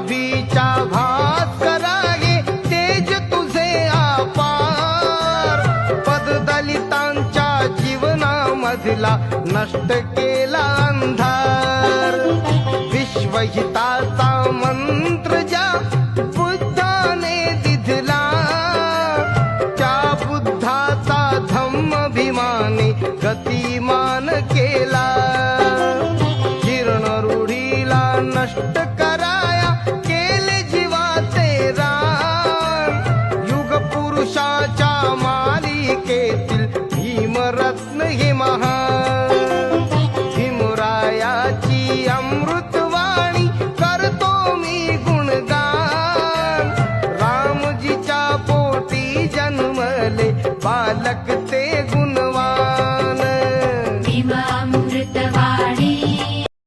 नाभीच्या भास्करा हे तेज तुझे अपार. पददलितांच्या जीवनामधला नष्ट केला अंधार. विश्वहिताचा मंत्र ज्या बुद्धाने दिधला, त्या बुद्धाचा धम्म भीमाने गतिमान केला. जीर्ण रूढीला नष्ट